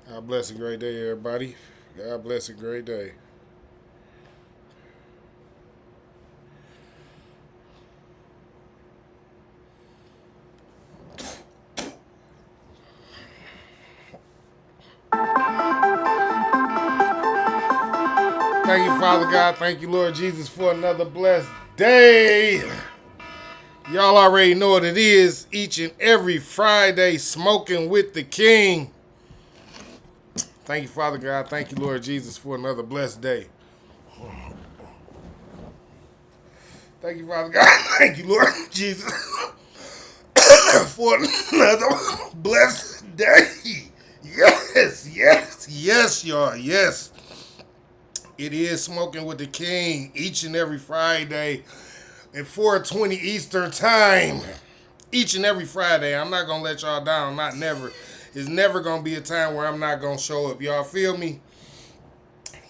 God bless a great day, everybody. God bless a great day. Thank you, Father God. Thank you, Lord Jesus, for another blessed day. Y'all already know what it is. Each and every Friday, smoking with the King. Thank you, Father God. Thank you, Lord Jesus, for another blessed day. Thank you, Father God. Thank you, Lord Jesus, for another blessed day. Yes, yes, yes, y'all. Yes. It is Smoking with the King each and every Friday at 4:20 Eastern Time. Each and every Friday. I'm not gonna let y'all down. Not never. It's never gonna be a time where I'm not gonna show up. Y'all feel me?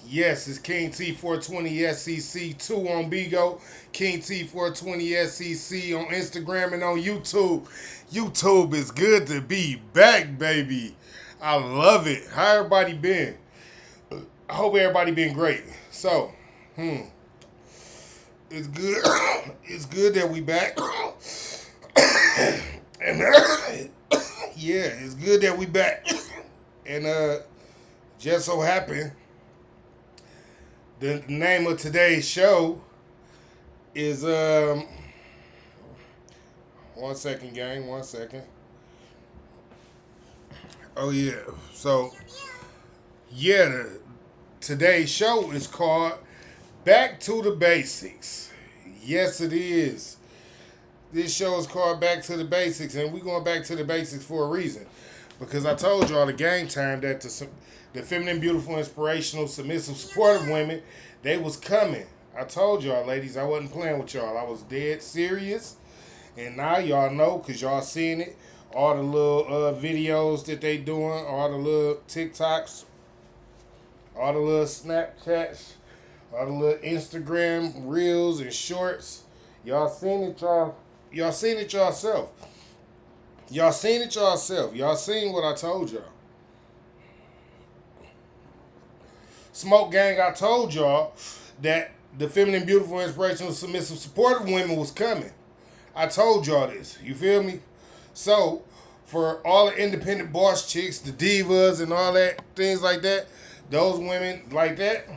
Yes, it's King T 420 SEC 2 on Bigo. King T 420 SEC on Instagram and on YouTube. YouTube is good to be back, baby. I love it. How everybody been? I hope everybody been great. So, it's good. It's good that we back. And yeah, it's good that we back. And just so happened, the name of today's show is 1 second, gang. 1 second. Oh yeah. So yeah, today's show is called Back to the Basics. Yes, it is. This show is called Back to the Basics, and we're going back to the basics for a reason. Because I told y'all the game time that the feminine, beautiful, inspirational, submissive, supportive women, they was coming. I told y'all, ladies, I wasn't playing with y'all. I was dead serious. And now y'all know, because y'all seen it. All the little videos that they doing, all the little TikToks, all the little Snapchats, all the little Instagram reels and shorts. Y'all seen it, y'all. Y'all seen it yourself. Y'all seen it yourself. Y'all seen what I told y'all. Smoke Gang, I told y'all that the feminine, beautiful, inspirational, submissive, supportive women was coming. I told y'all this. You feel me? So, for all the independent boss chicks, the divas, and all that, things like that, those women like that,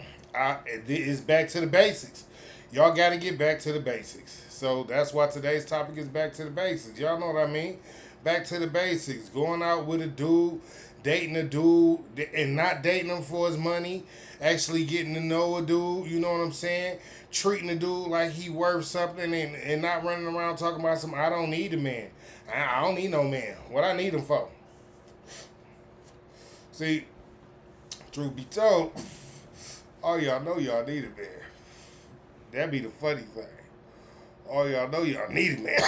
it's back to the basics. Y'all got to get back to the basics. So, that's why today's topic is back to the basics. Y'all know what I mean? Back to the basics. Going out with a dude, dating a dude, and not dating him for his money. Actually getting to know a dude, you know what I'm saying? Treating a dude like he worth something and not running around talking about some, I don't need a man. I don't need no man. What I need him for? See, truth be told, all y'all know y'all need a man. That be the funny thing. All y'all know y'all need a man.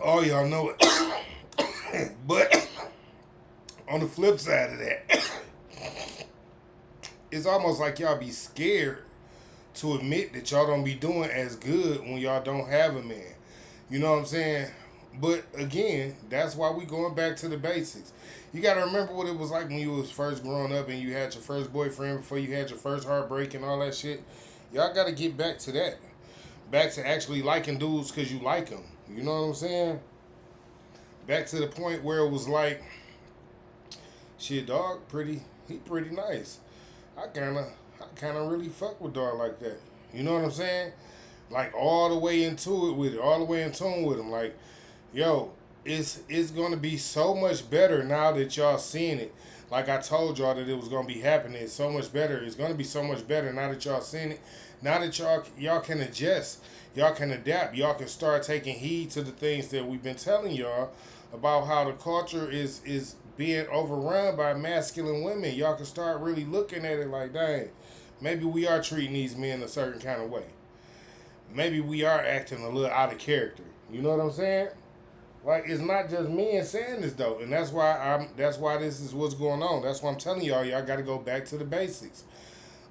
All y'all know it. But on the flip side of that, it's almost like y'all be scared to admit that y'all don't be doing as good when y'all don't have a man. You know what I'm saying? But again, that's why we going back to the basics. You gotta remember what it was like when you was first growing up and you had your first boyfriend before you had your first heartbreak and all that shit. Y'all gotta get back to that. Back to actually liking dudes because you like them. You know what I'm saying? Back to the point where it was like, shit, dog, he pretty nice. I kinda really fuck with dog like that. You know what I'm saying? Like all the way into it with it, all the way in tune with him. Like, yo, it's gonna be so much better now that y'all seeing it. Like I told y'all that it was gonna be happening. It's so much better. It's gonna be so much better now that y'all seen it. Now that y'all can adjust, y'all can adapt, y'all can start taking heed to the things that we've been telling y'all about how the culture is being overrun by masculine women. Y'all can start really looking at it like, dang, maybe we are treating these men a certain kind of way. Maybe we are acting a little out of character. You know what I'm saying? Like it's not just men saying this though, and that's why this is what's going on. That's why I'm telling y'all got to go back to the basics.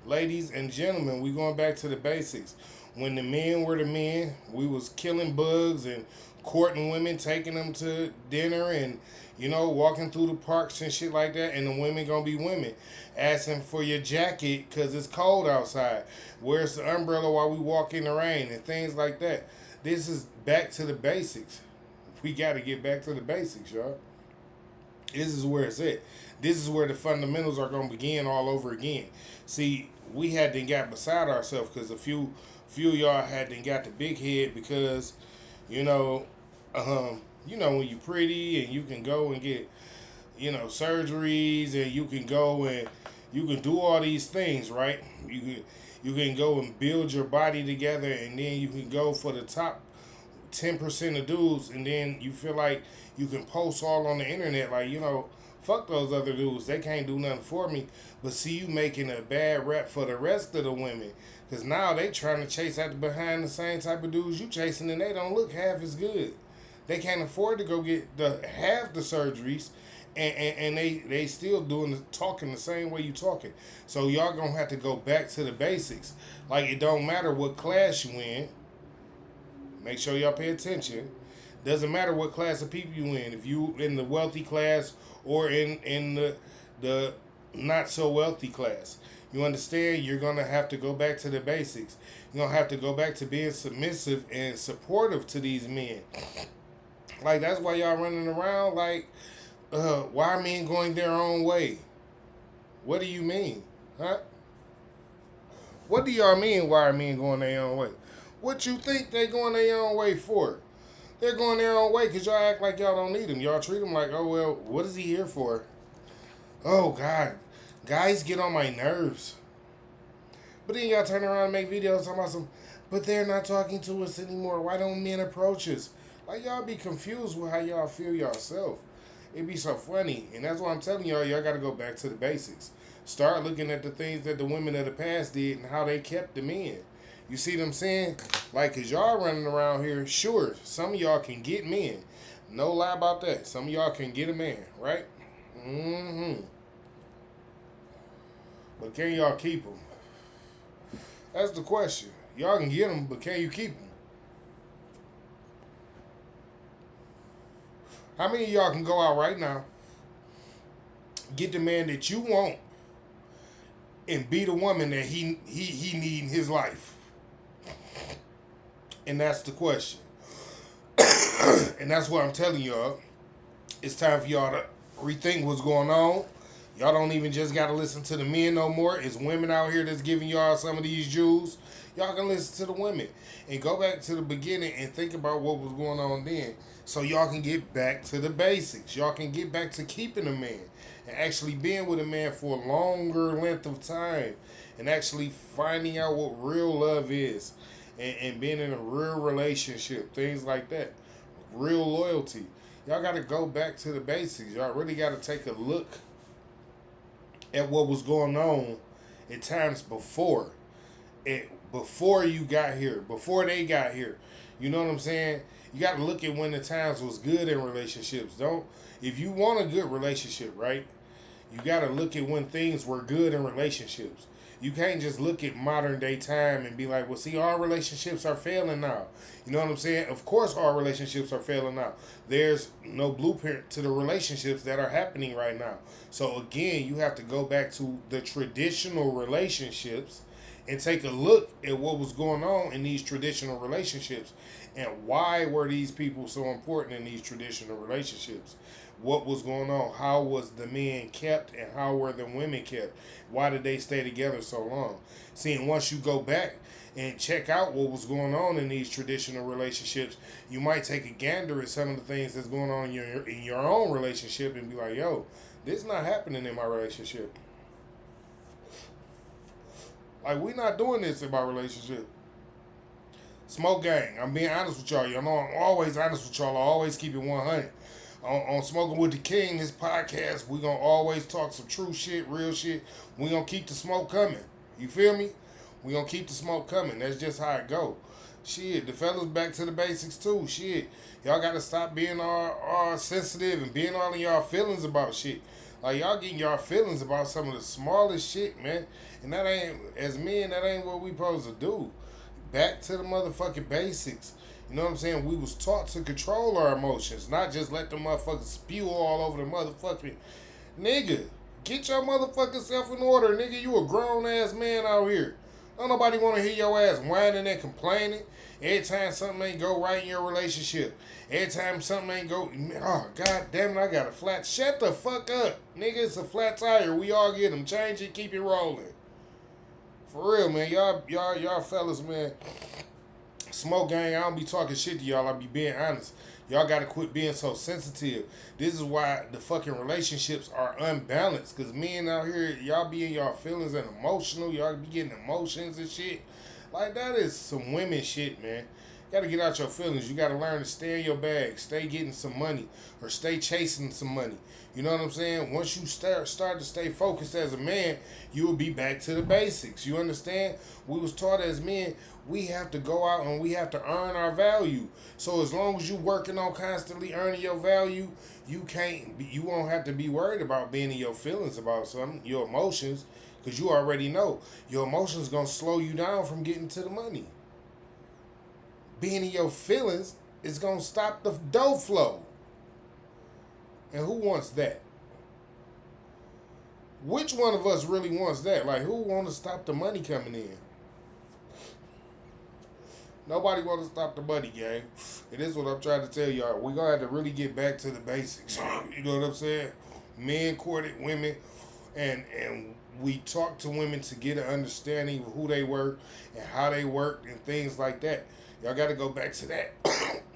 Ladies and gentlemen, we going back to the basics. When the men were the men, we was killing bugs and courting women, taking them to dinner, and walking through the parks and shit like that. And the women gonna be women, asking for your jacket because it's cold outside. Where's the umbrella while we walk in the rain and things like that. This is back to the basics. We got to get back to the basics, y'all. This is where it's at. This is where the fundamentals are gonna begin all over again. See, we had to got beside ourselves because a few of y'all had to got the big head because, when you pretty and you can go and get, surgeries, and you can go and you can do all these things, right? You can go and build your body together, and then you can go for the top 10% of dudes, and then you feel like you can post all on the internet, like, fuck those other dudes, they can't do nothing for me. But see, you making a bad rap for the rest of the women, because now they trying to chase after behind the same type of dudes you chasing, and they don't look half as good. They can't afford to go get half the surgeries, and they still talking the same way you talking. So y'all gonna have to go back to the basics. Like, it don't matter what class you in. Make sure y'all pay attention. Doesn't matter what class of people you in. If you in the wealthy class or in the not so wealthy class. You understand? You're going to have to go back to the basics. You're going to have to go back to being submissive and supportive to these men. Like, that's why y'all running around like, why are men going their own way? What do you mean? Huh? What do y'all mean, why are men going their own way? What you think they going their own way for? They're going their own way because y'all act like y'all don't need them. Y'all treat them like, oh, well, what is he here for? Oh, God. Guys get on my nerves. But then y'all turn around and make videos talking about but they're not talking to us anymore. Why don't men approach us? Like, y'all be confused with how y'all feel yourself. It be so funny. And that's why I'm telling y'all got to go back to the basics. Start looking at the things that the women of the past did and how they kept the men. You see what I'm saying? Like, because y'all running around here, sure, some of y'all can get men. No lie about that. Some of y'all can get a man, right? Mm-hmm. But can y'all keep them? That's the question. Y'all can get them, but can you keep them? How many of y'all can go out right now, get the man that you want, and be the woman that he need in his life? And that's the question. And that's what I'm telling y'all. It's time for y'all to rethink what's going on. Y'all don't even just got to listen to the men no more. It's women out here that's giving y'all some of these jewels. Y'all can listen to the women and go back to the beginning and think about what was going on then, so y'all can get back to the basics. Y'all can get back to keeping a man and actually being with a man for a longer length of time and actually finding out what real love is and being in a real relationship, things like that, real loyalty. Y'all got to go back to the basics. Y'all really got to take a look at what was going on at times before you got here, before they got here. You know what I'm saying? You got to look at when the times was good in relationships. If you want a good relationship, right, you got to look at when things were good in relationships. You can't just look at modern day time and be like, well, see, our relationships are failing now. You know what I'm saying? Of course our relationships are failing now. There's no blueprint to the relationships that are happening right now. So again, you have to go back to the traditional relationships and take a look at what was going on in these traditional relationships and why were these people so important in these traditional relationships. What was going on? How was the men kept and how were the women kept? Why did they stay together so long? Seeing once you go back and check out what was going on in these traditional relationships, you might take a gander at some of the things that's going on in your own relationship and be like, yo, this is not happening in my relationship. Like, we're not doing this in my relationship. Smoke gang. I'm being honest with y'all. You know, I'm always honest with y'all. I always keep it 100. On Smoking with the King, this podcast, we're going to always talk some true shit, real shit. We're going to keep the smoke coming. You feel me? We're going to keep the smoke coming. That's just how it go. Shit, the fellas back to the basics too. Shit, y'all got to stop being all sensitive and being all in y'all feelings about shit. Like, y'all getting y'all feelings about some of the smallest shit, man. And that ain't, as men, that ain't what we supposed to do. Back to the motherfucking basics. You know what I'm saying? We was taught to control our emotions, not just let the motherfuckers spew all over the motherfucking nigga. Get your motherfucking self in order, nigga. You a grown ass man out here. Don't nobody want to hear your ass whining and complaining every time something ain't go right in your relationship. Every time something ain't go, oh god damn it, I got a flat. Shut the fuck up, nigga. It's a flat tire. We all get them. Change it, keep it rolling. For real, man. Y'all fellas, man. Smoke gang, I don't be talking shit to y'all. I be being honest. Y'all gotta quit being so sensitive. This is why the fucking relationships are unbalanced. Cause men out here, y'all be in y'all feelings and emotional. Y'all be getting emotions and shit. Like that is some women shit, man. You gotta get out your feelings. You gotta learn to stay in your bag. Stay getting some money. Or stay chasing some money. You know what I'm saying? Once you start to stay focused as a man, you will be back to the basics. You understand? We was taught as men, we have to go out and we have to earn our value. So as long as you working on constantly earning your value, you won't have to be worried about being in your feelings about something, your emotions, because you already know your emotions gonna slow you down from getting to the money. Being in your feelings is gonna stop the dough flow. And who wants that? Which one of us really wants that? Like, who want to stop the money coming in? Nobody want to stop the money, gang. And this is what I'm trying to tell y'all. We're going to have to really get back to the basics. You know what I'm saying? Men courted women, and we talked to women to get an understanding of who they were and how they worked and things like that. Y'all got to go back to that.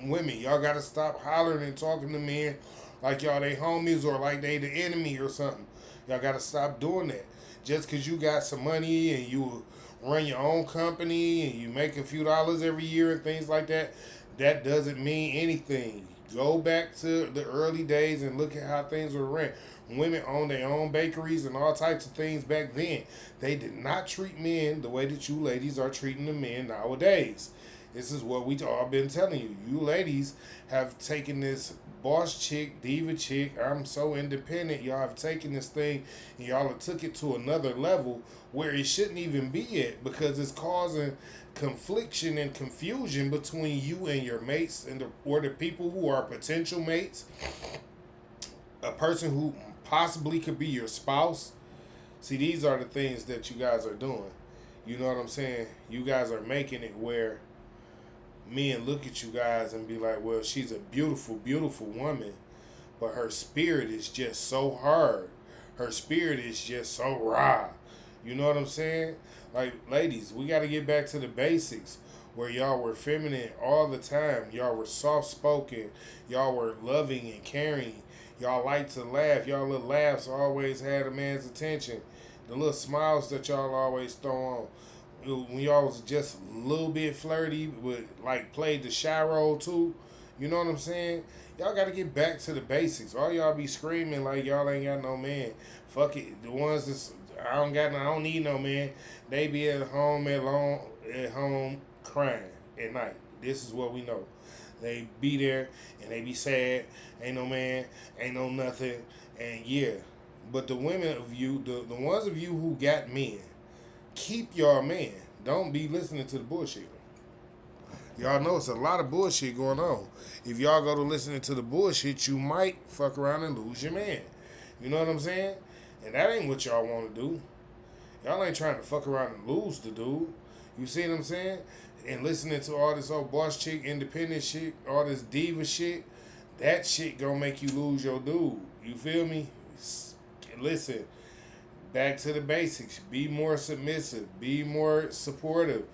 Women, y'all got to stop hollering and talking to men like y'all they homies or like they the enemy or something. Y'all got to stop doing that. Just because you got some money and you run your own company and you make a few dollars every year and things like that, that doesn't mean anything. Go back to the early days and look at how things were ran. Women owned their own bakeries and all types of things back then. They did not treat men the way that you ladies are treating the men nowadays. This is what we all been telling you. You ladies have taken this boss chick, diva chick, I'm so independent. Y'all have taken this thing and y'all have took it to another level where it shouldn't even be at, because it's causing confliction and confusion between you and your mates and or the people who are potential mates. A person who possibly could be your spouse. See, these are the things that you guys are doing. You know what I'm saying? You guys are making it where men look at you guys and be like, well, she's a beautiful, beautiful woman, but her spirit is just so hard. Her spirit is just so raw. You know what I'm saying? Like, ladies, we got to get back to the basics where y'all were feminine all the time. Y'all were soft-spoken. Y'all were loving and caring. Y'all liked to laugh. Y'all little laughs always had a man's attention. The little smiles that y'all always throw on. When y'all was just a little bit flirty, but like played the shy role too, you know what I'm saying? Y'all got to get back to the basics. All y'all be screaming like y'all ain't got no man. Fuck it, the ones that's I don't need no man. They be at home crying at night. This is what we know. They be there and they be sad. Ain't no man, ain't no nothing, and yeah. But the women of you, the ones of you who got men, keep your man. Don't be listening to the bullshit. Y'all know it's a lot of bullshit going on. If y'all go to listening to the bullshit, you might fuck around and lose your man. You know what I'm saying? And that ain't what y'all want to do. Y'all ain't trying to fuck around and lose the dude. You see what I'm saying? And listening to all this old boss chick, independent shit, all this diva shit, that shit gonna make you lose your dude. You feel me? Listen. Back to the basics. Be more submissive. Be more supportive.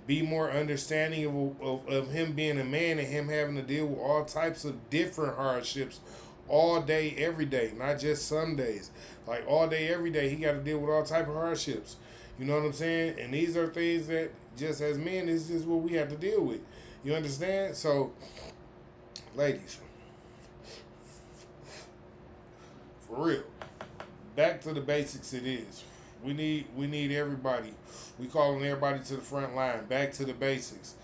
Be more understanding of him being a man and him having to deal with all types of different hardships all day, every day. Not just some days. Like all day, every day, he got to deal with all type of hardships. You know what I'm saying? And these are things that just as men, is just what we have to deal with. You understand? So, ladies, for real. Back to the basics it is. We need everybody. We calling everybody to the front line. Back to the basics.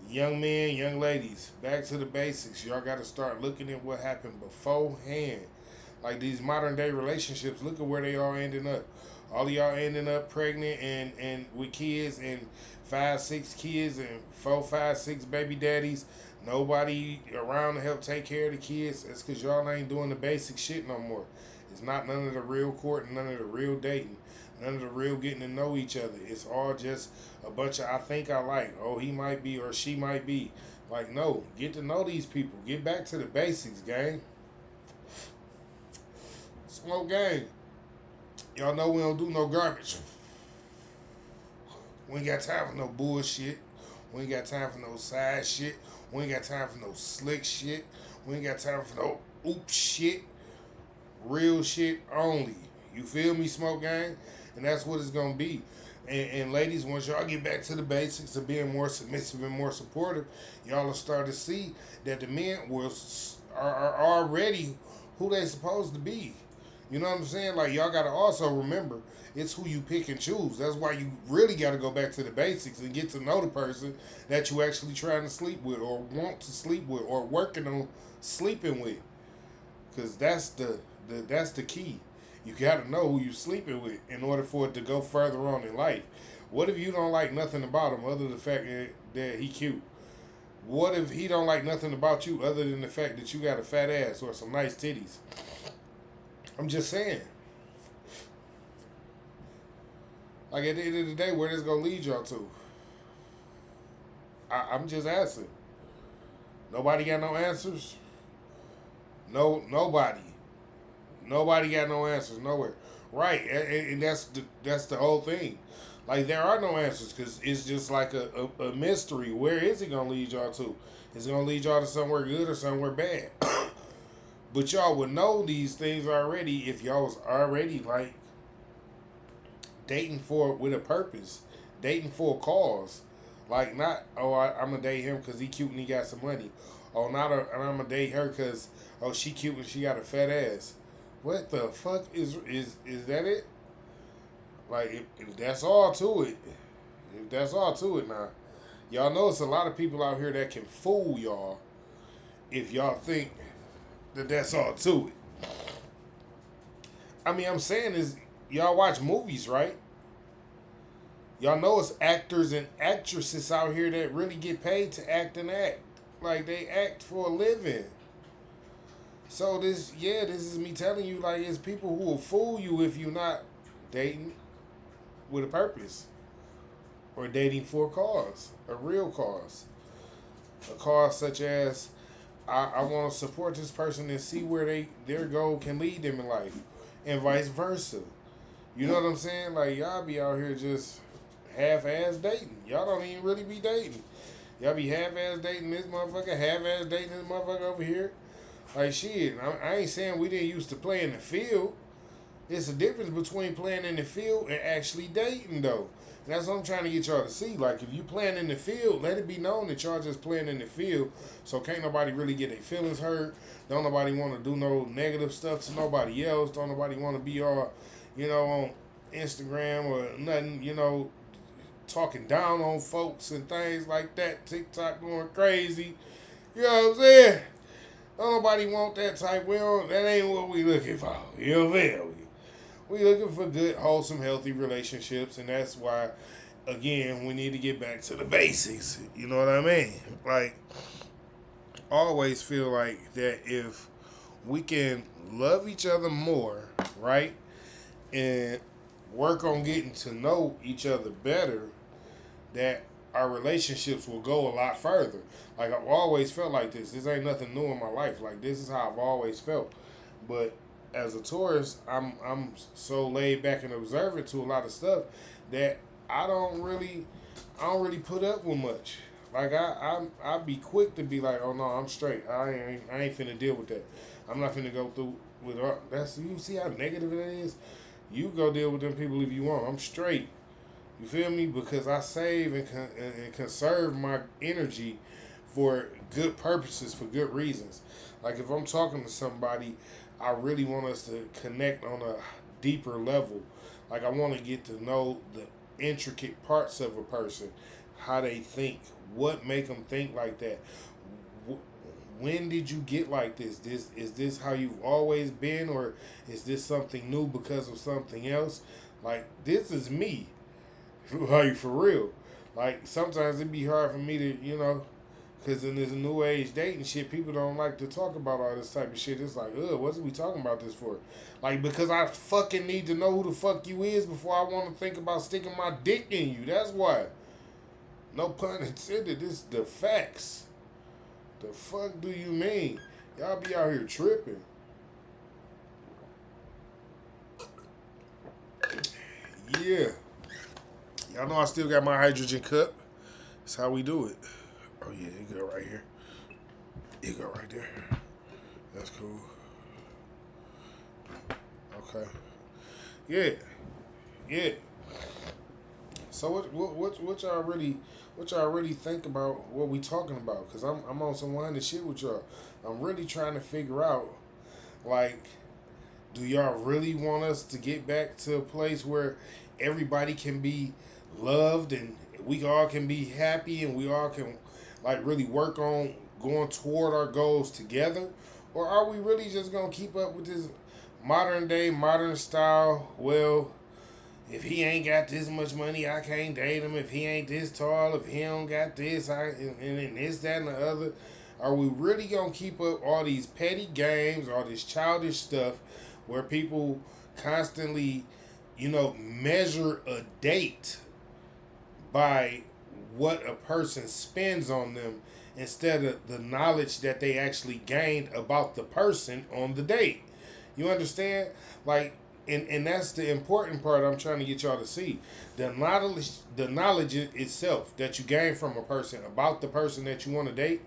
Young men, young ladies, back to the basics. Y'all got to start looking at what happened beforehand. Like these modern day relationships, look at where they all ending up. All of y'all ending up pregnant and with kids and 5, 6 kids and 4, 5, 6 baby daddies. Nobody around to help take care of the kids. It's because y'all ain't doing the basic shit no more. It's not none of the real courting, none of the real dating, none of the real getting to know each other. It's all just a bunch of I think I like. Oh, he might be or she might be. Like, no, get to know these people. Get back to the basics, gang. Smoke gang. Y'all know we don't do no garbage. We ain't got time for no bullshit. We ain't got time for no side shit. We ain't got time for no slick shit. We ain't got time for no oop shit. Real shit only. You feel me, smoke gang? And that's what it's gonna be. And ladies, once y'all get back to the basics of being more submissive and more supportive, y'all will start to see that the men are already who they supposed to be. You know what I'm saying? Like, y'all got to also remember, it's who you pick and choose. That's why you really got to go back to the basics and get to know the person that you actually trying to sleep with or want to sleep with or working on sleeping with. Because that's the key. You got to know who you sleeping with in order for it to go further on in life. What if you don't like nothing about him other than the fact that he cute? What if he don't like nothing about you other than the fact that you got a fat ass or some nice titties? I'm just saying. Like, at the end of the day, where this gonna lead y'all to? I'm just asking. Nobody got no answers. Nobody. Nobody got no answers nowhere. Right, and that's the whole thing. Like, there are no answers because it's just like a mystery. Where is it gonna lead y'all to? Is it gonna lead y'all to somewhere good or somewhere bad? But y'all would know these things already if y'all was already like dating for with a purpose, dating for a cause. Like, not, oh, I'm gonna date him because he cute and he got some money. Oh, I'm gonna date her because, oh, she cute and she got a fat ass. What the fuck is that it? Like, if that's all to it, if that's all to it now, y'all know it's a lot of people out here that can fool y'all if y'all think that that's all to it. I mean, I'm saying is, y'all watch movies, right? Y'all know it's actors and actresses out here that really get paid to act and act. Like, they act for a living. So this is me telling you, like, it's people who will fool you if you're not dating with a purpose. Or dating for a cause. A real cause. A cause such as, I want to support this person and see where their goal can lead them in life. And vice versa. You know what I'm saying? Like, y'all be out here just half-ass dating. Y'all don't even really be dating. Y'all be half-ass dating this motherfucker, half-ass dating this motherfucker over here. Like, shit, I ain't saying we didn't used to play in the field. It's a difference between playing in the field and actually dating, though. And that's what I'm trying to get y'all to see. Like, if you playing in the field, let it be known that y'all just playing in the field. So can't nobody really get their feelings hurt. Don't nobody want to do no negative stuff to nobody else. Don't nobody want to be all, on Instagram or nothing, talking down on folks and things like that. TikTok going crazy. You know what I'm saying? Don't nobody want that type. That ain't what we looking for. You feel me? We looking for good, wholesome, healthy relationships, and that's why, again, we need to get back to the basics. You know what I mean? Like, I always feel like that if we can love each other more, right, and work on getting to know each other better, that our relationships will go a lot further. Like, I've always felt like this. This ain't nothing new in my life. Like, this is how I've always felt. But as a tourist, I'm so laid back and observant to a lot of stuff that I don't really put up with much. Like, I'd be quick to be like, oh no, I'm straight. I ain't finna deal with that. I'm not finna go through with that's. You see how negative it is? You go deal with them people if you want. I'm straight. You feel me? Because I save and conserve my energy for good purposes, for good reasons. Like, if I'm talking to somebody, I really want us to connect on a deeper level. Like, I want to get to know the intricate parts of a person, how they think, what make them think like that. when did you get like this? Is this how you've always been, or is this something new because of something else? Like, this is me. Like, for real. Like, sometimes it'd be hard for me to, because in this new age dating shit, people don't like to talk about all this type of shit. It's like, what's we talking about this for? Like, because I fucking need to know who the fuck you is before I want to think about sticking my dick in you. That's why. No pun intended. This is the facts. The fuck do you mean? Y'all be out here tripping. Yeah. Y'all know I still got my hydrogen cup. That's how we do it. Oh yeah, you go right here. You go right there. That's cool. Okay. Yeah. Yeah. So what y'all really think about what we talking about? Cause I'm on some one shit with y'all. I'm really trying to figure out, like, do y'all really want us to get back to a place where everybody can be loved and we all can be happy and we all can, like, really work on going toward our goals together? Or are we really just gonna keep up with this modern day, modern style? Well, if he ain't got this much money, I can't date him. If he ain't this tall, if he don't got this, and this, that, and the other. Are we really gonna keep up all these petty games, all this childish stuff, where people constantly, measure a date by what a person spends on them instead of the knowledge that they actually gained about the person on the date? You understand? Like, and that's the important part I'm trying to get y'all to see. The knowledge itself that you gain from a person about the person that you want to date,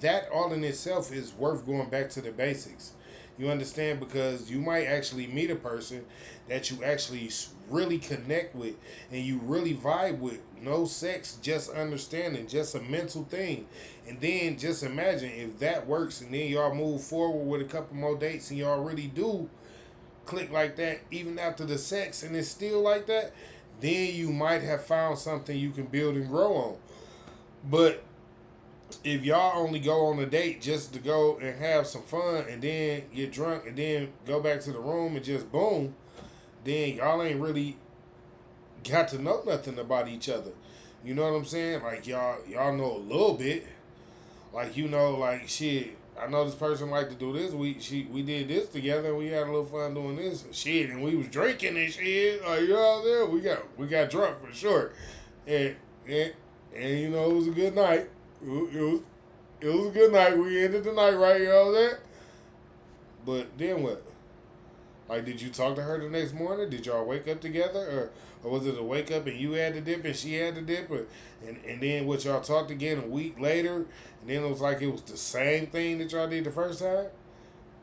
that all in itself is worth going back to the basics. You understand? Because you might actually meet a person that you actually really connect with and you really vibe with. No sex, just understanding, just a mental thing. And then just imagine if that works and then y'all move forward with a couple more dates and y'all really do click like that even after the sex and it's still like that, then you might have found something you can build and grow on. But if y'all only go on a date just to go and have some fun and then get drunk and then go back to the room and just boom, then y'all ain't really got to know nothing about each other. You know what I'm saying? Like, y'all know a little bit. Like, like, shit, I know this person like to do this. We did this together and we had a little fun doing this. Shit, and we was drinking and shit. Like, you know what I'm saying? We got drunk for sure. And it was a good night. It was a good night. We ended the night right, you know what I'm saying? But then what? Like, did you talk to her the next morning? Did y'all wake up together? Or was it a wake up and you had to dip and she had to dip? And then what, y'all talked again a week later? And then it was like it was the same thing that y'all did the first time?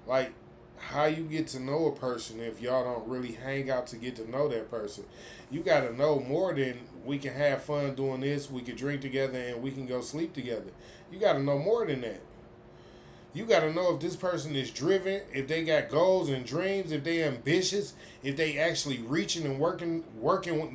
Like, how you get to know a person if y'all don't really hang out to get to know that person? You got to know more than we can have fun doing this, we can drink together, and we can go sleep together. You got to know more than that. You got to know if this person is driven, if they got goals and dreams, if they ambitious, if they actually reaching and working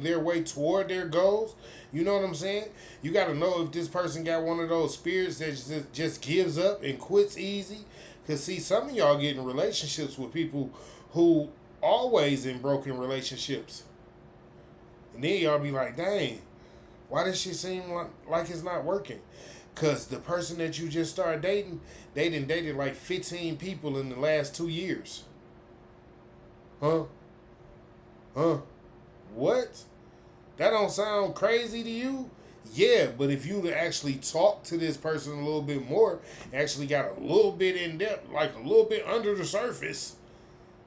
their way toward their goals. You know what I'm saying? You got to know if this person got one of those spirits that just gives up and quits easy. Because, see, some of y'all get in relationships with people who always in broken relationships. And then y'all be like, dang, why does shit seem like it's not working? Because the person that you just started dating, they done dated like 15 people in the last 2 years. Huh? What? That don't sound crazy to you? Yeah, but if you actually talk to this person a little bit more, actually got a little bit in depth, like a little bit under the surface,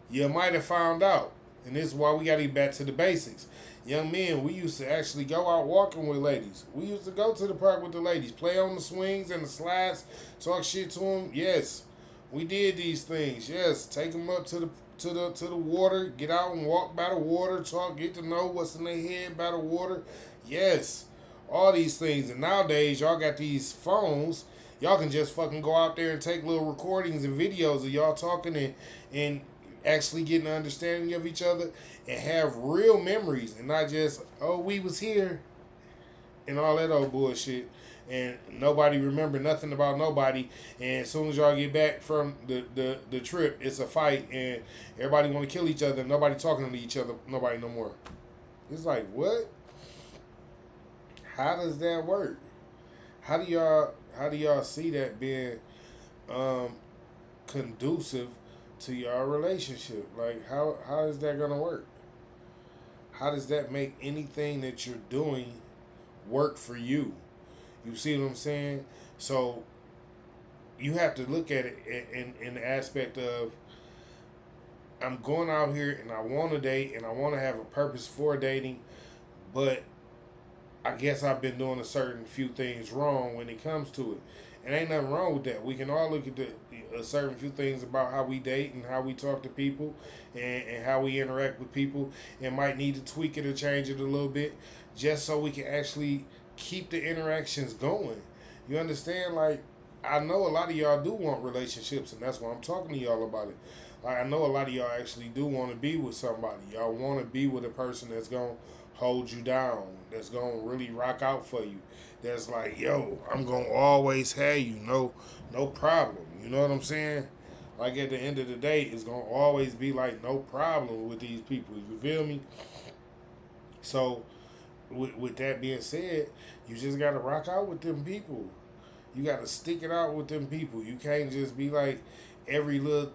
you might have found out. And this is why we got to get back to the basics. Young men, we used to actually go out walking with ladies. We used to go to the park with the ladies, play on the swings and the slides, talk shit to them. Yes, we did these things. Yes, take them up to the water, get out and walk by the water, talk, get to know what's in their head by the water. Yes, all these things. And nowadays, y'all got these phones. Y'all can just fucking go out there and take little recordings and videos of y'all talking and actually getting an understanding of each other and have real memories and not just, oh, we was here. and all that old bullshit. And nobody remember nothing about nobody. And as soon as y'all get back from the trip, it's a fight, and everybody want to kill each other. Nobody talking to each other. Nobody no more. It's like, what? How does that work? How do y'all see that being um, conducive to your relationship? Like, how is that gonna work? How does that make anything that you're doing work for you? You see what I'm saying? So you have to look at it in the aspect of, I'm going out here and I want to date and I want to have a purpose for dating, but I guess I've been doing a certain few things wrong when it comes to it. And ain't nothing wrong with that. We can all look at a certain few things about how we date and how we talk to people, and how we interact with people, and might need to tweak it or change it a little bit just so we can actually keep the interactions going. You understand? Like, I know a lot of y'all do want relationships, and that's why I'm talking to y'all about it. Like, I know a lot of y'all actually do want to be with somebody. Y'all want to be with a person that's going to hold you down, that's going to really rock out for you, that's like, yo, I'm going to always have you, no problem. You know what I'm saying? Like, at the end of the day, it's going to always be like no problem with these people. You feel me? So, with that being said, you just got to rock out with them people. You got to stick it out with them people. You can't just be like, every little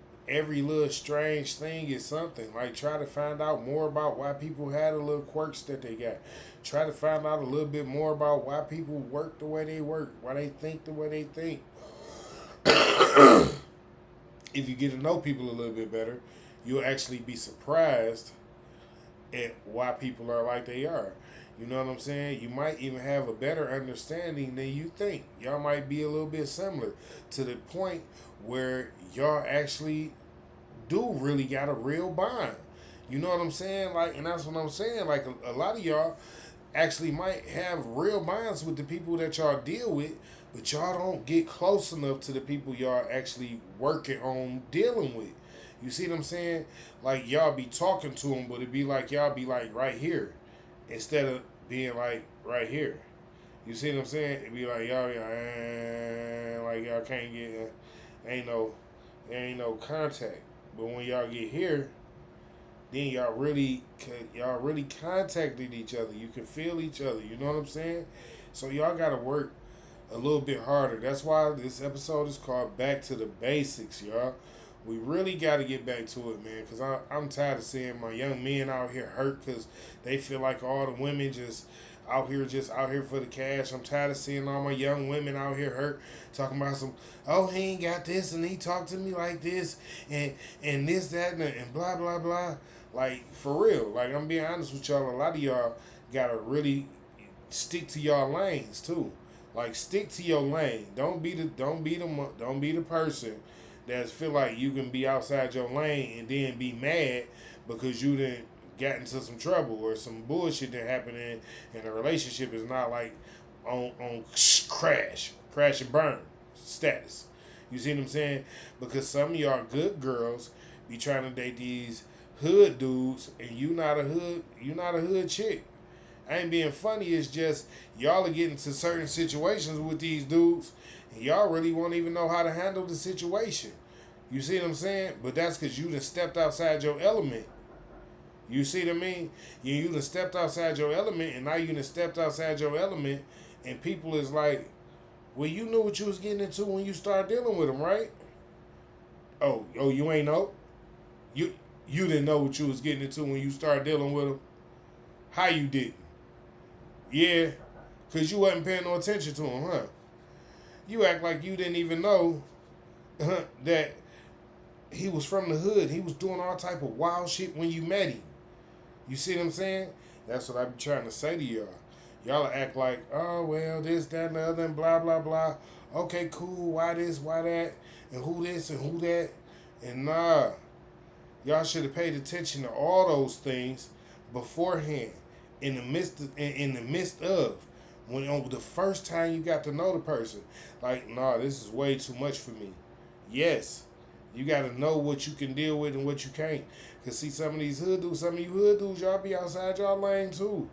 strange thing is something. Like, try to find out more about why people had the little quirks that they got. Try to find out a little bit more about why people work the way they work, why they think the way they think. If you get to know people a little bit better, you'll actually be surprised at why people are like they are. You know what I'm saying? You might even have a better understanding than you think. Y'all might be a little bit similar, to the point where y'all actually do really got a real bond. You know what I'm saying? Like, and that's what I'm saying. Like, a lot of y'all actually might have real bonds with the people that y'all deal with, but y'all don't get close enough to the people y'all actually working on dealing with. You see what I'm saying? Like, y'all be talking to them, but it'd be like y'all be like right here, instead of being like right here. You see what I'm saying? It'd be like y'all be like y'all can't get, ain't no ain't no contact. But when y'all get here, then y'all really contacted each other. You can feel each other. You know what I'm saying? So y'all gotta work a little bit harder. That's why this episode is called Back to the Basics, y'all. We really got to get back to it, man, because I'm tired of seeing my young men out here hurt because they feel like all the women just out here for the cash. I'm tired of seeing all my young women out here hurt, talking about some, oh, he ain't got this, and he talked to me like this, and this, that, and blah, blah, blah. Like, for real. Like, I'm being honest with y'all. A lot of y'all got to really stick to y'all lanes, too. Like, stick to your lane. Don't be the person that feel like you can be outside your lane and then be mad because you didn't got into some trouble or some bullshit that happened and the relationship is not like on crash and burn status. You see what I'm saying? Because some of y'all good girls be trying to date these hood dudes, and you not a hood chick. I ain't being funny. It's just y'all are getting to certain situations with these dudes, and y'all really won't even know how to handle the situation. You see what I'm saying? But that's because you done stepped outside your element. You see what I mean? You done stepped outside your element, and now you done stepped outside your element, and people is like, well, you knew what you was getting into when you started dealing with them, right? Oh, you ain't know? You didn't know what you was getting into when you started dealing with them? How you didn't? Yeah, because you wasn't paying no attention to him, huh? You act like you didn't even know that he was from the hood. He was doing all type of wild shit when you met him. You see what I'm saying? That's what I be trying to say to y'all. Y'all act like, oh, well, this, that, and the other, and blah, blah, blah. Okay, cool. Why this, why that, and who this, and who that. And nah, y'all should have paid attention to all those things beforehand, in the midst of, when on the first time you got to know the person. Like, nah, this is way too much for me. Yes, you got to know what you can deal with and what you can't. Because see, some of you hood dudes, y'all be outside y'all lane too.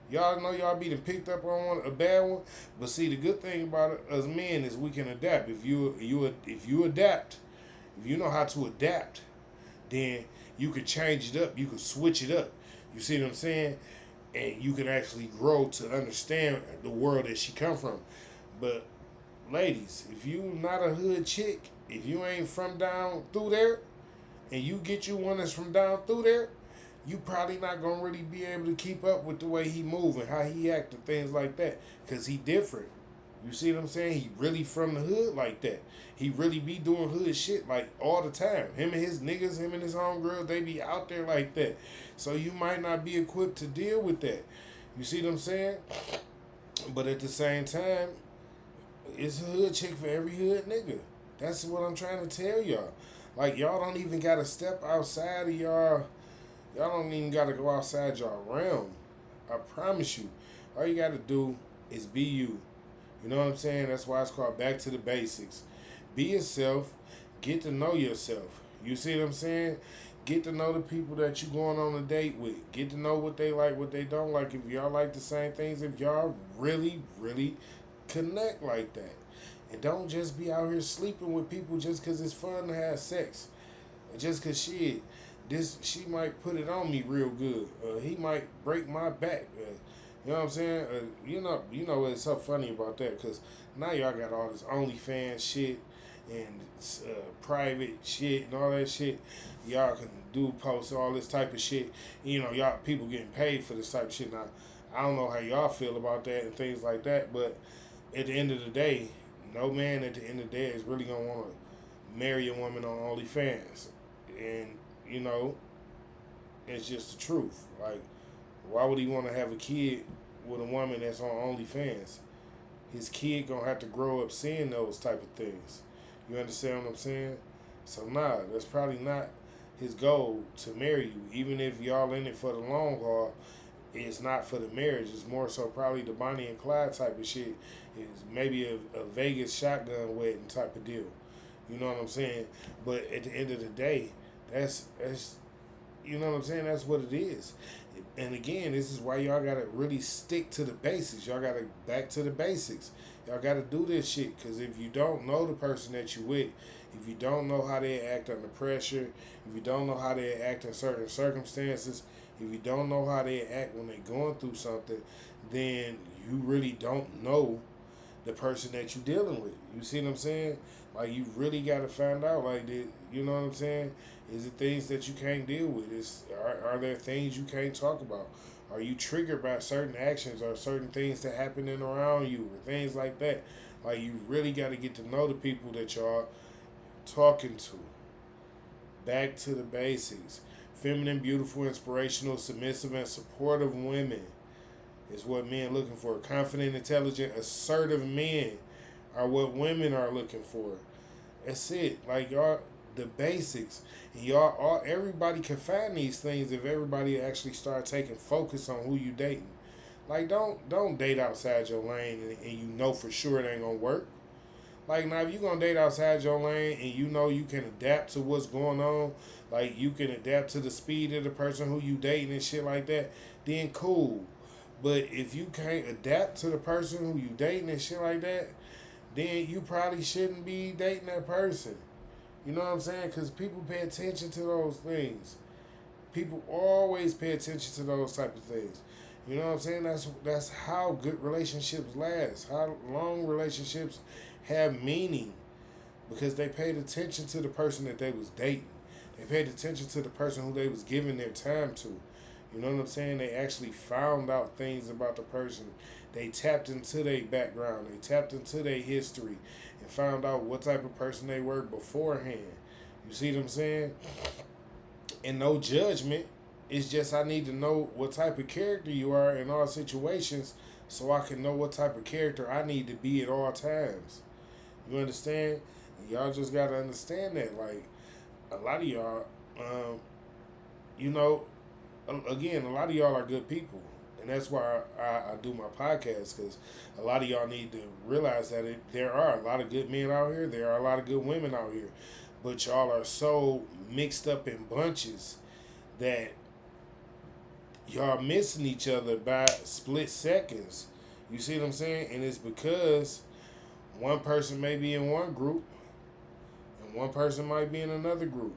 Y'all know y'all be picked up on a bad one, but see the good thing about it, us men is we can adapt. If you adapt, if you know how to adapt, then you could change it up. You could switch it up. You see what I'm saying? And you can actually grow to understand the world that she come from. But ladies, if you not a hood chick, if you ain't from down through there, and you get you one that's from down through there, you probably not gonna really be able to keep up with the way he move and how he act and things like that, cause he different. You see what I'm saying? He really from the hood like that. He really be doing hood shit like all the time. Him and his niggas, him and his homegirls, they be out there like that. So you might not be equipped to deal with that. You see what I'm saying? But at the same time, it's a hood chick for every hood nigga. That's what I'm trying to tell y'all. Like y'all don't even gotta step outside of y'all. Y'all don't even gotta go outside y'all realm. I promise you. All you gotta do is be you. You know what I'm saying? That's why it's called back to the basics. Be yourself. Get to know yourself. You see what I'm saying? Get to know the people that you going on a date with. Get to know what they like, what they don't like. If y'all like the same things, if y'all really, really connect like that. And don't just be out here sleeping with people just because it's fun to have sex. Just because she might put it on me real good. He might break my back. You know what I'm saying? You know what's so funny about that? Because now y'all got all this OnlyFans shit and private shit and all that shit. Y'all can post all this type of shit. You know, y'all people getting paid for this type of shit. Now, I don't know how y'all feel about that and things like that, but at the end of the day, no man at the end of the day is really gonna want to marry a woman on OnlyFans, and you know, it's just the truth. Like, why would he want to have a kid with a woman that's on OnlyFans? His kid gonna have to grow up seeing those type of things. You understand what I'm saying? So nah, that's probably not his goal to marry you. Even if y'all in it for the long haul, it's not for the marriage. It's more so probably the Bonnie and Clyde type of shit. It's maybe a Vegas shotgun wedding type of deal. You know what I'm saying? But at the end of the day, that's you know what I'm saying? That's what it is. And again, this is why y'all gotta really stick to the basics. Y'all gotta back to the basics. Y'all gotta do this shit. Because if you don't know the person that you with, if you don't know how they act under pressure, if you don't know how they act in certain circumstances, if you don't know how they act when they're going through something, then you really don't know the person that you're dealing with. You see what I'm saying? Like, you really got to find out, like, you know what I'm saying? Is it things that you can't deal with? Are there things you can't talk about? Are you triggered by certain actions or certain things that happening around you or things like that? Like, you really got to get to know the people that y'all talking to. Back to the basics. Feminine, beautiful, inspirational, submissive, and supportive women is what men looking for. Confident, intelligent, assertive men are what women are looking for. That's it. Like, y'all, the basics. And everybody can find these things if everybody actually start taking focus on who you dating. Like, don't date outside your lane and you know for sure it ain't gonna work. Like, now if you gonna date outside your lane and you know you can adapt to what's going on, like you can adapt to the speed of the person who you dating and shit like that, then cool. But if you can't adapt to the person who you dating and shit like that, then you probably shouldn't be dating that person. You know what I'm saying? Because people pay attention to those things. People always pay attention to those type of things. You know what I'm saying? That's how good relationships last. How long relationships have meaning, because they paid attention to the person that they was dating. They paid attention to the person who they was giving their time to. You know what I'm saying? They actually found out things about the person. They tapped into their background. They tapped into their history and found out what type of person they were beforehand. You see what I'm saying? And no judgment. It's just I need to know what type of character you are in all situations so I can know what type of character I need to be at all times. You understand? And y'all just got to understand that. Like, a lot of y'all, you know, again, a lot of y'all are good people. And that's why I do my podcast, because a lot of y'all need to realize that there are a lot of good men out here. There are a lot of good women out here. But y'all are so mixed up in bunches that y'all missing each other by split seconds. You see what I'm saying? And it's because one person may be in one group and one person might be in another group.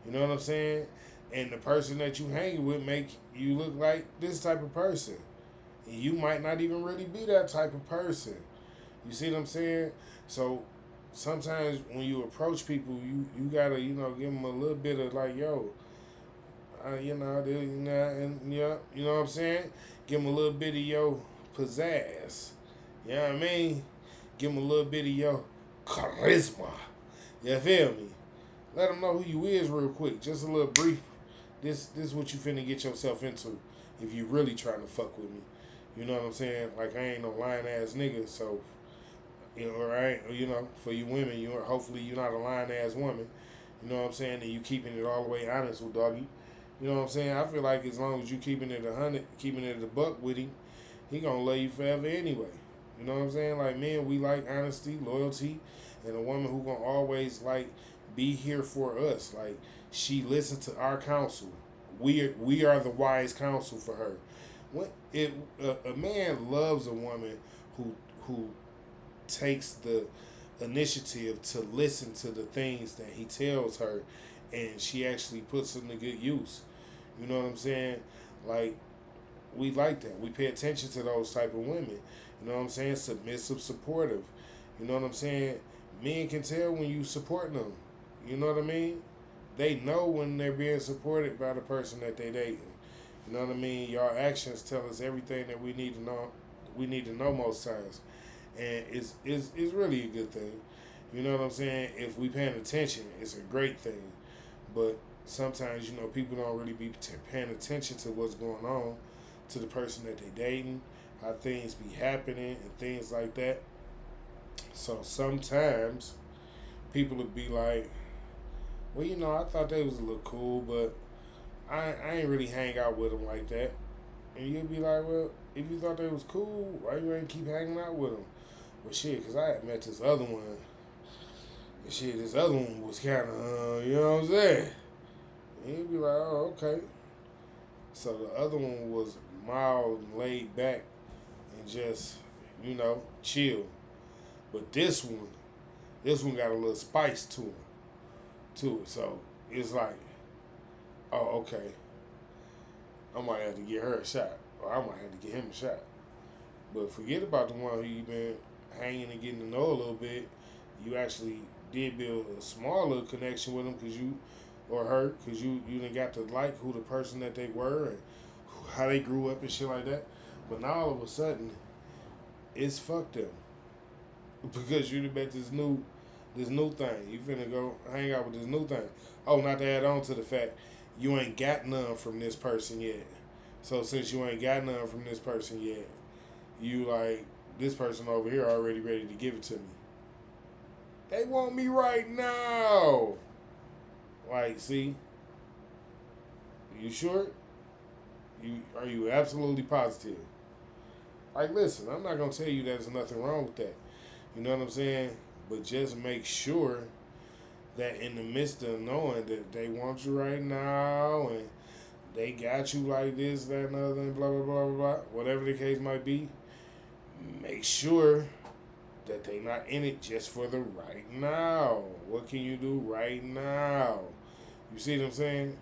You know what I'm saying? And the person that you hang with make you look like this type of person. And you might not even really be that type of person. You see what I'm saying? So sometimes when you approach people, you gotta give them a little bit of like, yo, and yeah, you know what I'm saying? Give them a little bit of your pizzazz. You know what I mean? Give them a little bit of your charisma. You feel me? Let them know who you is real quick. Just a little brief. This is what you finna get yourself into if you really trying to fuck with me. You know what I'm saying? Like I ain't no lying ass nigga, so for you women, hopefully you're not a lying ass woman. You know what I'm saying? And you keeping it all the way honest with doggy. You know what I'm saying? I feel like as long as you keeping it 100, keeping it a buck with him, he gonna love you forever anyway. You know what I'm saying? Like men, we like honesty, loyalty, and a woman who gonna always like be here for us. Like she listened to our counsel. We are the wise counsel for her. When a man loves a woman who takes the initiative to listen to the things that he tells her, and she actually puts them to good use. You know what I'm saying? Like we like that. We pay attention to those type of women. You know what I'm saying? Submissive, supportive. You know what I'm saying? Men can tell when you supporting them. You know what I mean? They know when they're being supported by the person that they dating. You know what I mean? Your actions tell us everything that we need to know. We need to know most times, and it's really a good thing. You know what I'm saying? If we paying attention, it's a great thing. But sometimes people don't really be paying attention to what's going on, to the person that they dating, how things be happening and things like that. So sometimes people would be like, well, I thought they was a little cool, but I ain't really hang out with them like that. And you'd be like, well, if you thought they was cool, why you ain't keep hanging out with them? Well, shit, because I had met this other one. And shit, this other one was kind of, you know what I'm saying? And you'd be like, oh, okay. So the other one was mild and laid back and just, chill. But this one got a little spice to it. So it's like, oh, okay. I might have to get her a shot, or I might have to get him a shot. But forget about the one who you been hanging and getting to know a little bit. You actually did build a small little connection with them because you done got to like who the person that they were and how they grew up and shit like that. But now all of a sudden, it's fuck them because you done met this new thing. You finna go hang out with this new thing. Oh, not to add on to the fact you ain't got none from this person yet. So since you ain't got none from this person yet, you like this person over here already ready to give it to me. They want me right now. Like, see? You sure? Are you absolutely positive? Like, listen, I'm not gonna tell you there's nothing wrong with that. You know what I'm saying? But just make sure that in the midst of knowing that they want you right now and they got you like this, that, and other, and blah, blah, blah, blah, blah, whatever the case might be, make sure that they not in it just for the right now. What can you do right now? You see what I'm saying?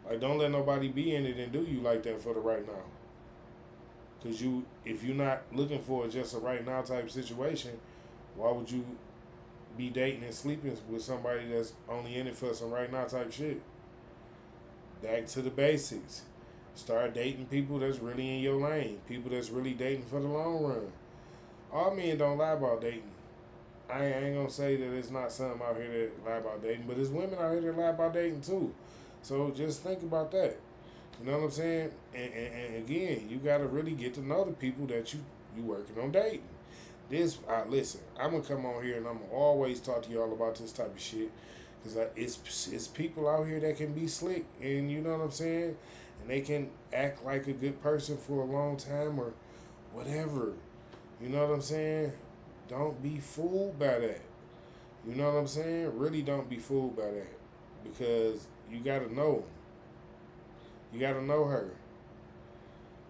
Like, don't let nobody be in it and do you like that for the right now. Because if you're not looking for just a right now type situation, why would you be dating and sleeping with somebody that's only in it for some right now type shit? Back to the basics. Start dating people that's really in your lane. People that's really dating for the long run. All men don't lie about dating. I ain't gonna say that it's not some out here that lie about dating, but there's women out here that lie about dating too. So just think about that. You know what I'm saying? And again, you gotta really get to know the people that you working on dating. Listen, I'm gonna come on here and I'm gonna always talk to y'all about this type of shit. Because it's people out here that can be slick, and you know what I'm saying? And they can act like a good person for a long time or whatever. You know what I'm saying? Don't be fooled by that. You know what I'm saying? Really don't be fooled by that. Because you got to know them. You got to know her.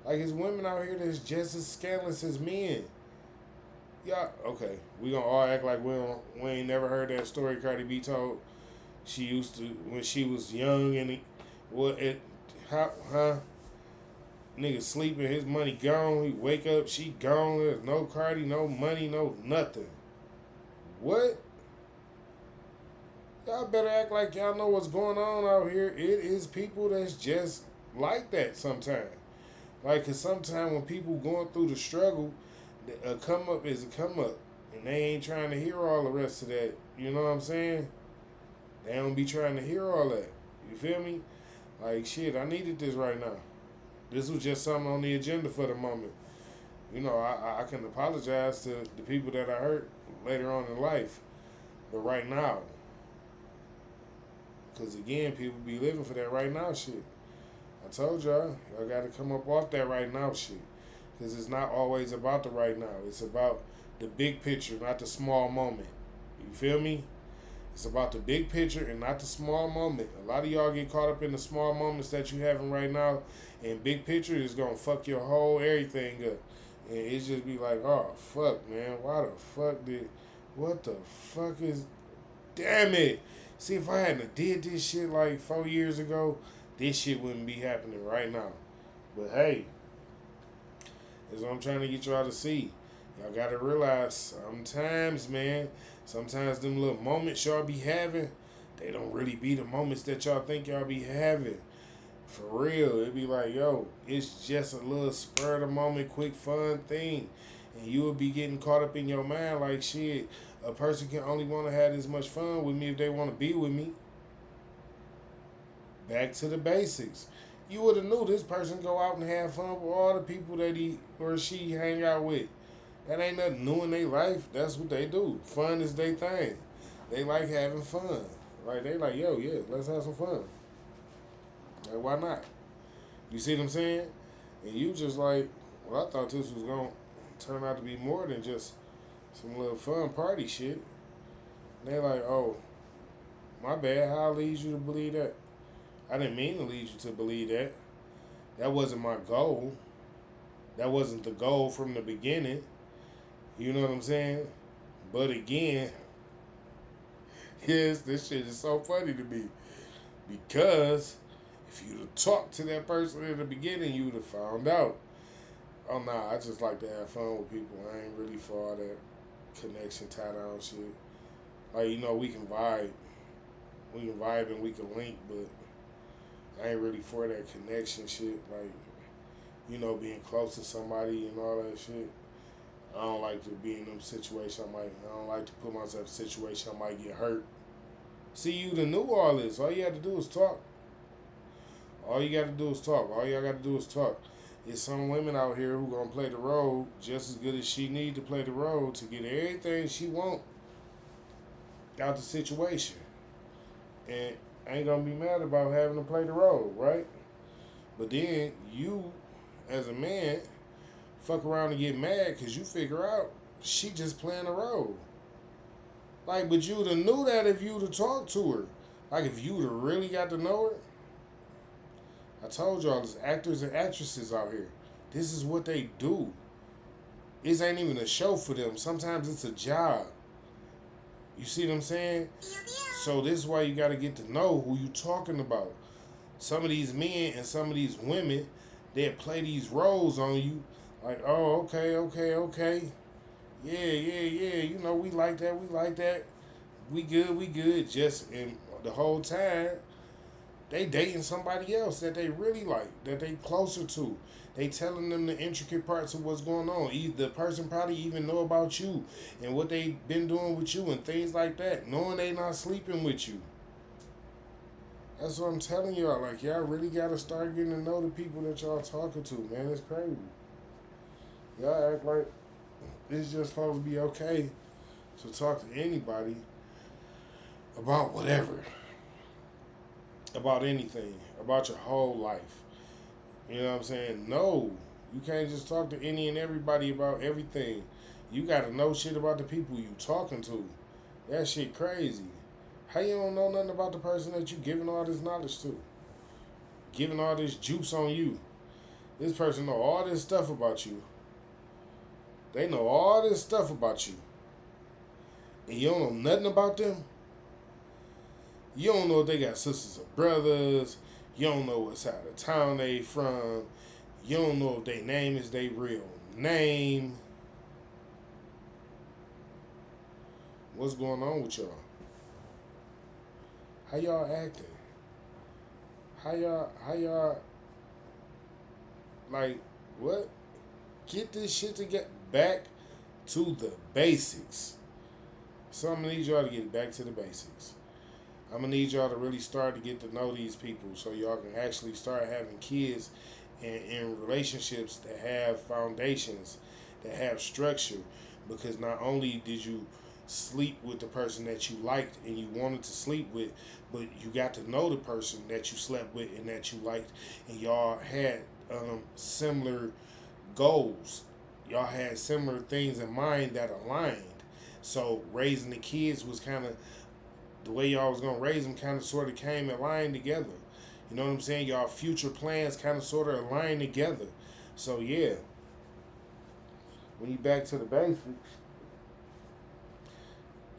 Like, it's women out here that's just as scandalous as men. Yeah, okay. We gonna all act like we ain't never heard that story Cardi B told. She used to, when she was young and what it, how, huh? Nigga sleeping, his money gone. He wake up, she gone. There's no Cardi, no money, no nothing. What? Y'all better act like y'all know what's going on out here. It is people that's just like that sometimes. Like, cause sometimes when people going through the struggle, a come up is a come up, and they ain't trying to hear all the rest of that. You know what I'm saying? They don't be trying to hear all that. You feel me? Like, shit, I needed this right now. This was just something on the agenda for the moment. You know, I can apologize to the people that I hurt later on in life, but right now, because again, people be living for that right now shit. I told y'all got to come up off that right now shit. Because it's not always about the right now. It's about the big picture, not the small moment. You feel me? It's about the big picture and not the small moment. A lot of y'all get caught up in the small moments that you having right now, and big picture is going to fuck your whole everything up. And it's just be like, oh, fuck, man. What the fuck is, damn it. See, if I hadn't did this shit like 4 years ago, this shit wouldn't be happening right now. But hey, that's what I'm trying to get y'all to see. Y'all gotta realize sometimes, man, sometimes them little moments y'all be having, they don't really be the moments that y'all think y'all be having. For real, it be like, yo, it's just a little spur of the moment, quick fun thing. And you will be getting caught up in your mind like, shit, a person can only want to have this much fun with me if they want to be with me. Back to the basics. You would have knew this person go out and have fun with all the people that he or she hang out with. That ain't nothing new in their life. That's what they do. Fun is their thing. They like having fun. Like, they like, yo, yeah, let's have some fun. Like, why not? You see what I'm saying? And you just like, well, I thought this was going to turn out to be more than just some little fun party shit. And they like, oh, my bad. How I lead you to believe that? I didn't mean to lead you to believe that. That wasn't my goal. That wasn't the goal from the beginning. You know what I'm saying? But again, yes, this shit is so funny to me. Because if you'd have talked to that person in the beginning, you would have found out. Oh, nah, I just like to have fun with people. I ain't really for all that connection, tie-down shit. Like, you know, we can vibe. We can vibe and we can link, but I ain't really for that connection shit. Like, you know, being close to somebody and all that shit. I don't like to be in them situations. I don't like to put myself in a situation I might get hurt. See, you done knew all this. All you had to do is talk. All you got to do is talk. All y'all got to do is talk. There's some women out here who gonna play the role just as good as she need to play the role to get everything she want out the situation. And ain't gonna be mad about having to play the role, right? But then you, as a man, fuck around and get mad because you figure out she just playing a role. Like, but you'd have knew that if you'd have talked to her. Like, if you'd have really got to know her. I told y'all, there's actors and actresses out here. This is what they do. This ain't even a show for them. Sometimes it's a job. You see what I'm saying? So this is why you got to get to know who you talking about. Some of these men and some of these women, they'll play these roles on you. Like, oh, okay. Yeah. You know, we like that. We good. Just in the whole time, they dating somebody else that they really like, that they closer to. They telling them the intricate parts of what's going on. The person probably even know about you and what they been doing with you and things like that, knowing they not sleeping with you. That's what I'm telling y'all. Like, y'all really got to start getting to know the people that y'all talking to, man. It's crazy. Y'all act like it's just supposed to be okay to talk to anybody about whatever. About anything. About your whole life. You know what I'm saying? No. You can't just talk to any and everybody about everything. You got to know shit about the people you talking to. That shit crazy. How you don't know nothing about the person that you giving all this knowledge to? Giving all this juice on you. This person know all this stuff about you. They know all this stuff about you. And you don't know nothing about them. You don't know if they got sisters or brothers. You don't know what side of town they from. You don't know if their name is their real name. What's going on with y'all? How y'all acting? How y'all like what? Get this shit to get back to the basics. So I'm gonna need y'all to get back to the basics. I'm gonna need y'all to really start to get to know these people so y'all can actually start having kids in relationships that have foundations, that have structure. Because not only did you sleep with the person that you liked and you wanted to sleep with, but you got to know the person that you slept with and that you liked, and y'all had similar goals. Y'all had similar things in mind that aligned. So raising the kids was kind of the way y'all was gonna raise them, kind of sort of came aligned together. You know what I'm saying? Y'all future plans kind of sort of aligned together. So yeah, when you back to the basics,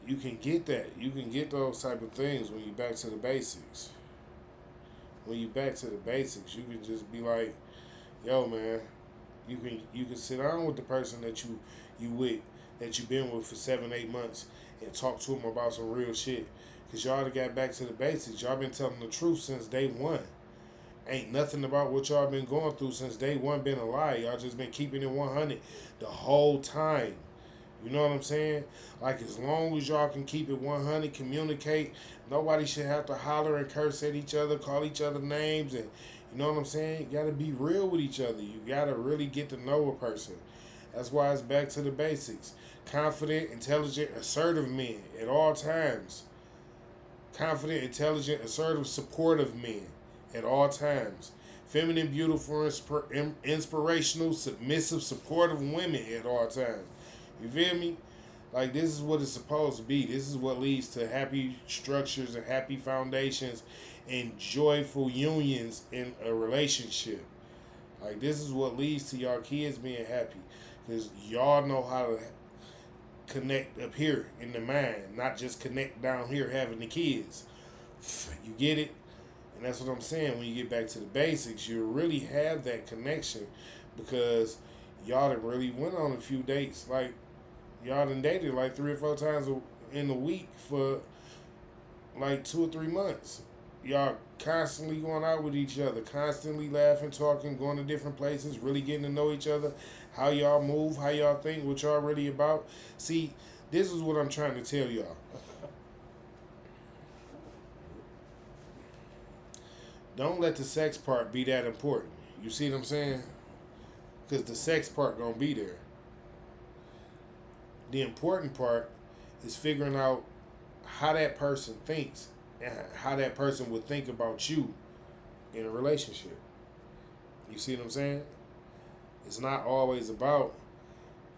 you can get that. You can get those type of things when you back to the basics. When you back to the basics, you can just be like, yo man, you can sit down with the person that you with, that you been with for 7, 8 months, and talk to them about some real shit. Cause y'all got back to the basics. Y'all been telling the truth since day one. Ain't nothing about what y'all been going through since day one been a lie. Y'all just been keeping it 100 the whole time. You know what I'm saying? Like, as long as y'all can keep it 100, communicate, nobody should have to holler and curse at each other, call each other names, and you know what I'm saying? You gotta be real with each other. You gotta really get to know a person. That's why it's back to the basics. Confident, intelligent, assertive men at all times. Confident, intelligent, assertive, supportive men at all times. Feminine, beautiful, inspirational, submissive, supportive women at all times. You feel me? Like, this is what it's supposed to be. This is what leads to happy structures and happy foundations and joyful unions in a relationship. Like, this is what leads to y'all kids being happy. Because y'all know how to connect up here in the mind, not just connect down here having the kids. You get it? And that's what I'm saying. When you get back to the basics, you really have that connection because y'all done really went on a few dates. Like, y'all done dated like 3 or 4 times in a week for like 2 or 3 months. Y'all constantly going out with each other, constantly laughing, talking, going to different places, really getting to know each other, how y'all move, how y'all think, what y'all really about. See, this is what I'm trying to tell y'all. Don't let the sex part be that important. You see what I'm saying? Because the sex part gonna be there. The important part is figuring out how that person thinks and how that person would think about you in a relationship. You see what I'm saying? It's not always about,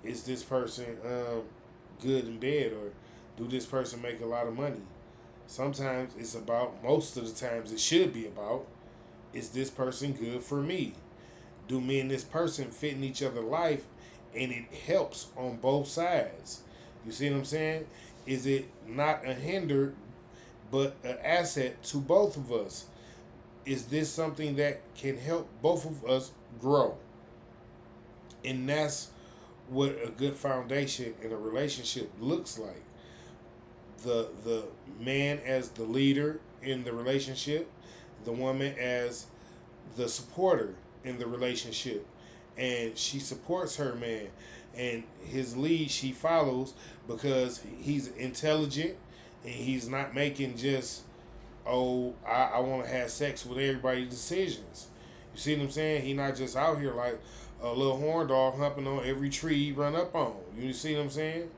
is this person good in bed, or do this person make a lot of money? Sometimes it's about, most of the times it should be about, is this person good for me? Do me and this person fit in each other's life and it helps on both sides? You see what I'm saying? Is it not a hinder but an asset to both of us? Is this something that can help both of us grow? And that's what a good foundation in a relationship looks like. The man as the leader in the relationship, the woman as the supporter in the relationship, and she supports her man, and his lead she follows because he's intelligent and he's not making just, oh, I want to have sex with everybody's decisions. You see what I'm saying? He not just out here like a little horn dog humping on every tree he run up on. You see what I'm saying?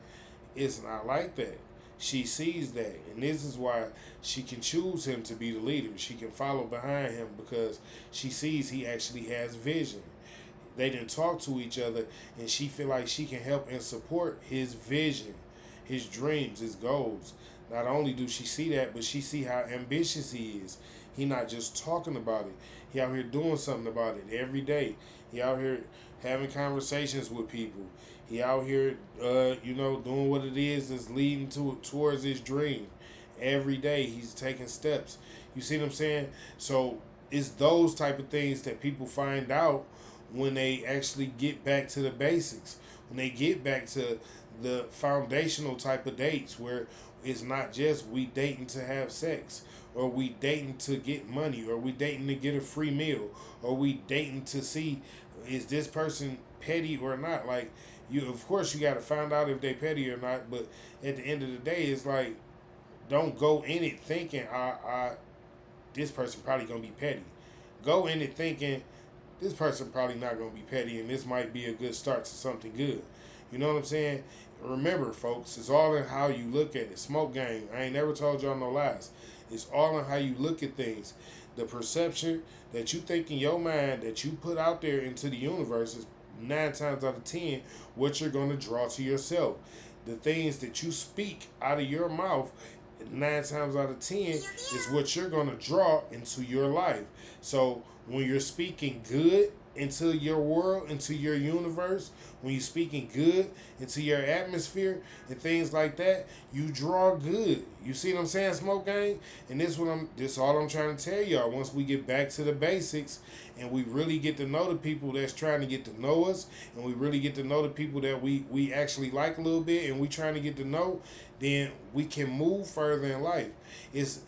It's not like that. She sees that, and this is why she can choose him to be the leader. She can follow behind him because she sees he actually has vision. They didn't talk to each other, and she feel like she can help and support his vision, his dreams, his goals. Not only do she see that, but she see how ambitious he is. He not just talking about it. He out here doing something about it every day. He out here having conversations with people. He out here, doing what it is that's leading towards his dream. Every day he's taking steps. You see what I'm saying? So it's those type of things that people find out when they actually get back to the basics. When they get back to the foundational type of dates where it's not just we dating to have sex, or we dating to get money, or we dating to get a free meal, or we dating to see is this person petty or not. Like, you, of course you got to find out if they petty or not, but at the end of the day, it's like, don't go in it thinking I this person probably gonna be petty. Go in it thinking this person probably not gonna be petty, and this might be a good start to something good. You know what I'm saying? Remember, folks, it's all in how you look at it. Smoke gang. I ain't never told y'all no lies. It's all in how you look at things. The perception that you think in your mind that you put out there into the universe is 9 times out of 10 what you're gonna draw to yourself. The things that you speak out of your mouth 9 times out of 10 is what you're going to draw into your life. So when you're speaking good into your world, into your universe, when you're speaking good into your atmosphere and things like that, you draw good. You see what I'm saying, Smoke Gang? And this all I'm trying to tell y'all. Once we get back to the basics and we really get to know the people that's trying to get to know us, and we really get to know the people that we actually like a little bit, and we trying to get to know, then we can move further in life.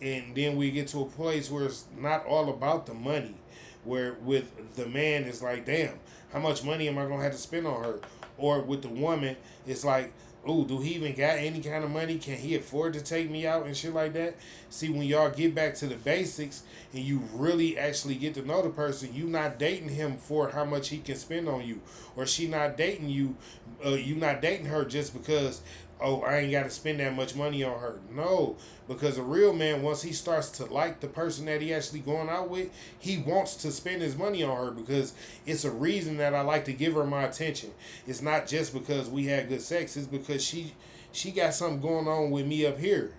And then we get to a place where it's not all about the money, where with the man it's like, damn, how much money am I gonna have to spend on her? Or with the woman, it's like, ooh, do he even got any kind of money? Can he afford to take me out and shit like that? See, when y'all get back to the basics and you really actually get to know the person, you not dating him for how much he can spend on you, or she not dating you. You not dating her just because, oh, I ain't got to spend that much money on her. No, because a real man, once he starts to like the person that he actually going out with, he wants to spend his money on her because it's a reason that I like to give her my attention. It's not just because we had good sex. It's because she got something going on with me up here.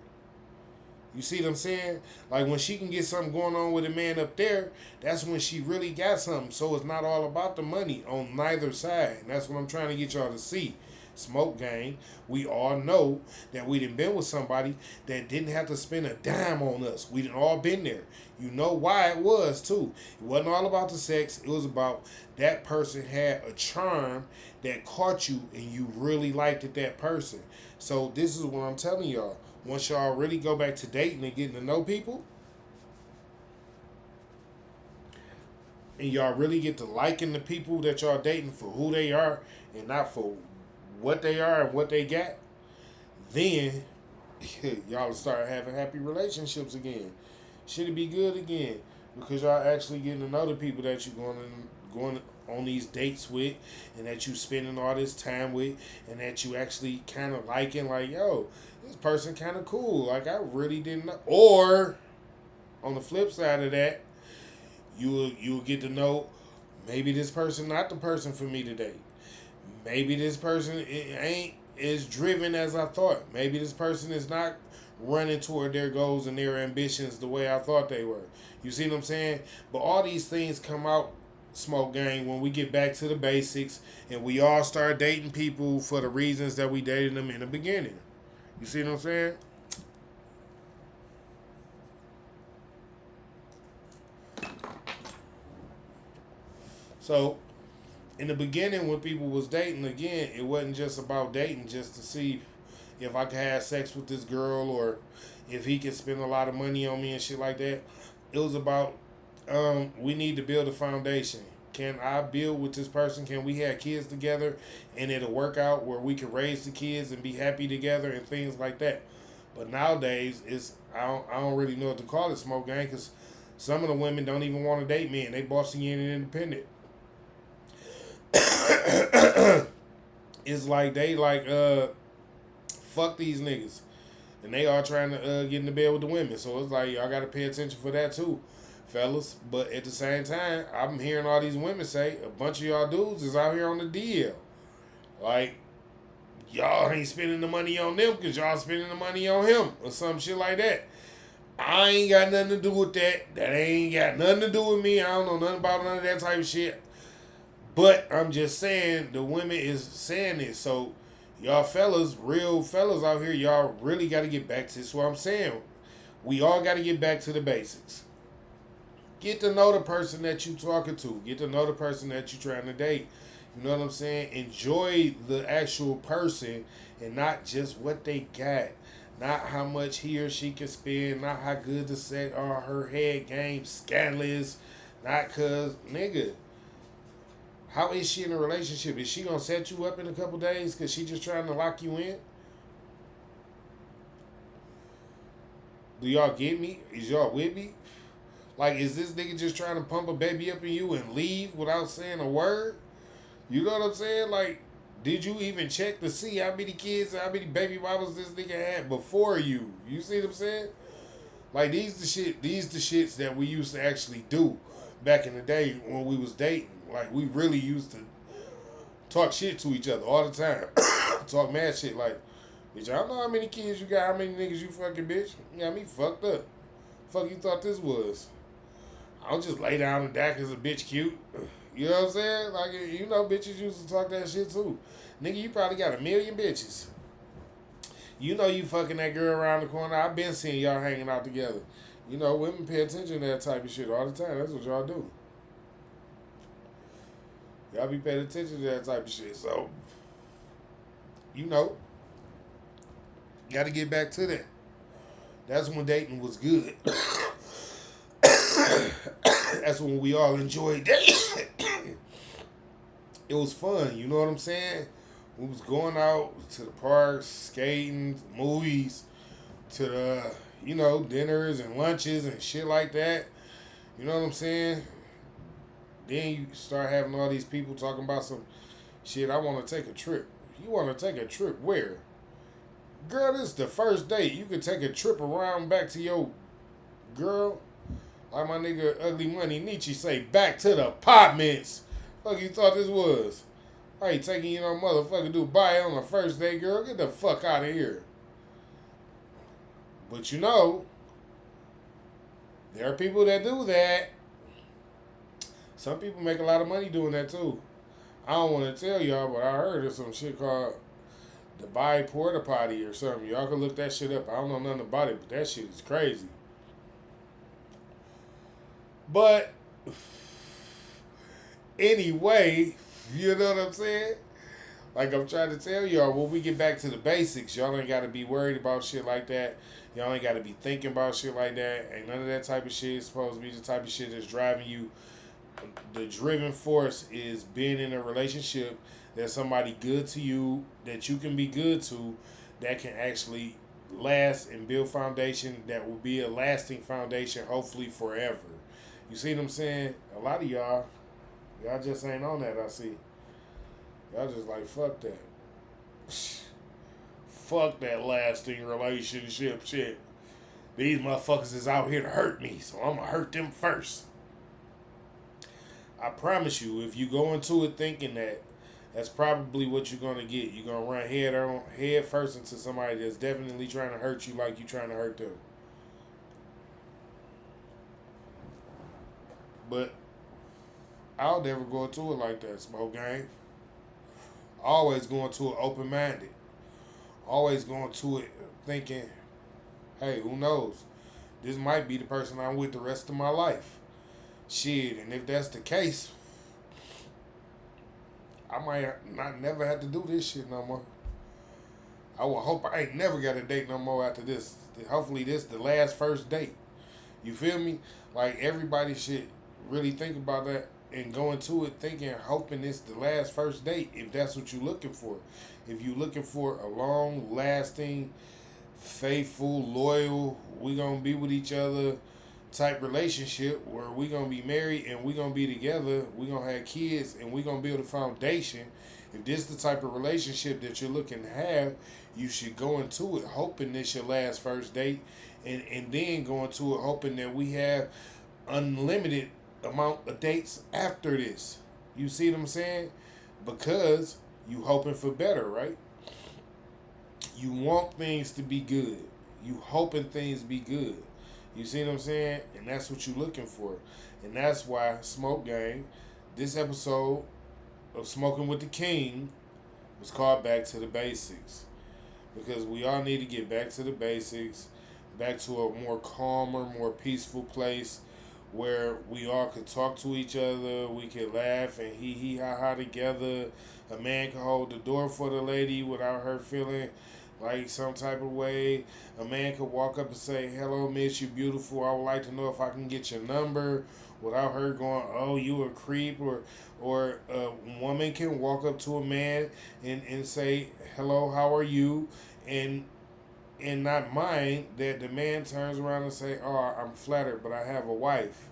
You see what I'm saying? Like, when she can get something going on with a man up there, that's when she really got something. So it's not all about the money on neither side. And that's what I'm trying to get y'all to see. Smoke gang, we all know that we done been with somebody that didn't have to spend a dime on us. We done all been there. You know why it was, too. It wasn't all about the sex. It was about that person had a charm that caught you and you really liked that person. So this is what I'm telling y'all. Once y'all really go back to dating and getting to know people, and y'all really get to liking the people that y'all dating for who they are and not for what they are and what they got, then y'all will start having happy relationships again. Should it be good again? Because y'all actually getting to know the people that you're going on these dates with, and that you spending all this time with, and that you actually kind of liking, like, yo, this person kind of cool. Like, I really didn't know. Or on the flip side of that, you'll get to know, maybe this person not the person for me today. Maybe this person ain't as driven as I thought. Maybe this person is not running toward their goals and their ambitions the way I thought they were. You see what I'm saying? But all these things come out, Smoke Gang, when we get back to the basics and we all start dating people for the reasons that we dated them in the beginning. You see what I'm saying? So, in the beginning, when people was dating, again, it wasn't just about dating just to see if I could have sex with this girl or if he could spend a lot of money on me and shit like that. It was about, we need to build a foundation. Can I build with this person? Can we have kids together and it'll work out where we can raise the kids and be happy together and things like that? But nowadays, I don't really know what to call it, Smoke Gang, because some of the women don't even want to date men. They bossy and independent. It's like they like fuck these niggas, and they are trying to get in the bed with the women. So it's like y'all got to pay attention for that too, fellas. But at the same time, I'm hearing all these women say a bunch of y'all dudes is out here on the DL. Like, y'all ain't spending the money on them because y'all spending the money on him or some shit like that. I ain't got nothing to do with that. That ain't got nothing to do with me. I don't know nothing about none of that type of shit. But I'm just saying the women is saying this. So y'all fellas, real fellas out here, y'all really got to get back to this. What I'm saying, we all got to get back to the basics. Get to know the person that you talking to. Get to know the person that you trying to date. You know what I'm saying? Enjoy the actual person and not just what they got. Not how much he or she can spend. Not how good the set or her head game scandalous. Not cause nigga. How is she in a relationship? Is she gonna set you up in a couple days because she just trying to lock you in? Do y'all get me? Is y'all with me? Like, is this nigga just trying to pump a baby up in you and leave without saying a word? You know what I'm saying? Like, did you even check to see how many kids, how many baby mamas this nigga had before you? You see what I'm saying? Like these the shits that we used to actually do back in the day when we was dating. Like we really used to talk shit to each other all the time. Talk mad shit like, bitch, I don't know how many kids you got, how many niggas you fucking bitch. You got me fucked up. Fuck you thought this was? I'll just lay down and die cause a bitch cute. You know what I'm saying? Like, you know, bitches used to talk that shit too. Nigga, you probably got a million bitches. You know you fucking that girl around the corner. I've been seeing y'all hanging out together. You know, women pay attention to that type of shit all the time. That's what y'all do. Y'all be paying attention to that type of shit. So, you know, got to get back to that. That's when dating was good. That's when we all enjoyed dating. It was fun. You know what I'm saying? We was going out to the parks, skating, movies, to the, you know, dinners and lunches and shit like that. You know what I'm saying? Then you start having all these people talking about some shit. I want to take a trip. You want to take a trip where? Girl, this is the first date. You could take a trip around back to your girl. Like my nigga Ugly Money Nietzsche say, back to the apartments. Fuck you thought this was? I ain't taking you no motherfucking Dubai on the first day, girl. Get the fuck out of here. But you know, there are people that do that. Some people make a lot of money doing that too. I don't want to tell y'all, but I heard of some shit called Dubai Porta Potty or something. Y'all can look that shit up. I don't know nothing about it, but that shit is crazy. But anyway, you know what I'm saying? Like I'm trying to tell y'all, when we get back to the basics, y'all ain't got to be worried about shit like that. Y'all ain't got to be thinking about shit like that. Ain't none of that type of shit is supposed to be the type of shit that's driving you. The driven force is being in a relationship that's somebody good to you, that you can be good to, that can actually last and build foundation that will be a lasting foundation, hopefully forever. You see what I'm saying? A lot of y'all just ain't on that, I see. Y'all just like, fuck that. Fuck that lasting relationship shit. These motherfuckers is out here to hurt me, so I'm gonna hurt them first. I promise you, if you go into it thinking that, that's probably what you're gonna get. You're gonna run head first into somebody that's definitely trying to hurt you like you trying to hurt them. But I'll never go into it like that, smoke gang. Always going to it open minded. Always going to it thinking, hey, who knows? This might be the person I'm with the rest of my life. Shit, and if that's the case, I might not never have to do this shit no more. I will hope I ain't never got a date no more after this. Hopefully this the last first date. You feel me? Like everybody should really think about that and go into it thinking, hoping it's the last first date if that's what you're looking for. If you're looking for a long lasting, faithful, loyal, we gonna be with each other type relationship where we gonna be married and we gonna be together, we gonna have kids and we gonna build a foundation. If this is the type of relationship that you're looking to have, you should go into it hoping this your last first date and then go into it hoping that we have unlimited amount of dates after this. You see what I'm saying? Because you hoping for better, right? You want things to be good. You hoping things be good. You see what I'm saying? And that's what you're looking for. And that's why Smoke Gang, this episode of Smoking with the King, was called Back to the Basics. Because we all need to get back to the basics, back to a more calmer, more peaceful place where we all could talk to each other, we could laugh and hee ha ha together. A man could hold the door for the lady without her feeling like some type of way. A man could walk up and say, "Hello, miss, you beautiful. I would like to know if I can get your number," without her going, "Oh, you a creep," or a woman can walk up to a man and say, "Hello, how are you?" and not mind that the man turns around and say, "Oh, I'm flattered, but I have a wife."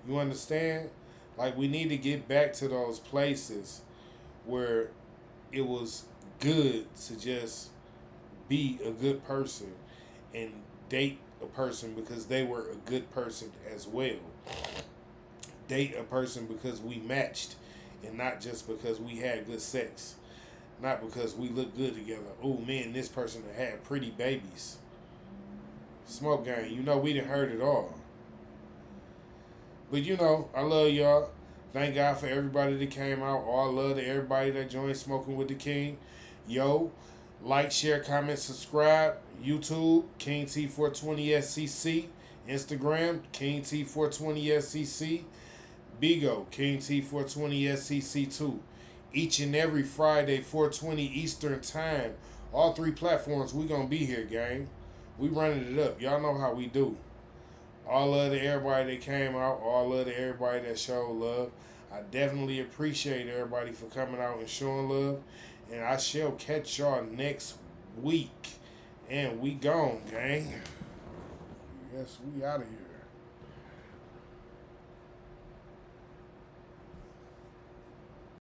You understand? Like, we need to get back to those places where it was good to just be a good person and date a person because they were a good person as well. Date a person because we matched and not just because we had good sex. Not because we look good together. Oh man, this person had pretty babies. Smoke Gang, we done heard it all. But I love y'all. Thank God for everybody that came out. All love to everybody that joined Smoking with the King. Yo, like, share, comment, subscribe. YouTube, King T420SCC. Instagram, King T420SCC. Bigo, King T420SCC2. Each and every Friday, 4:20 Eastern Time. All three platforms, we gonna be here, gang. We running it up. Y'all know how we do. All love to everybody that came out. All love to everybody that showed love. I definitely appreciate everybody for coming out and showing love. And I shall catch y'all next week. And we gone, gang. Yes, we out of here.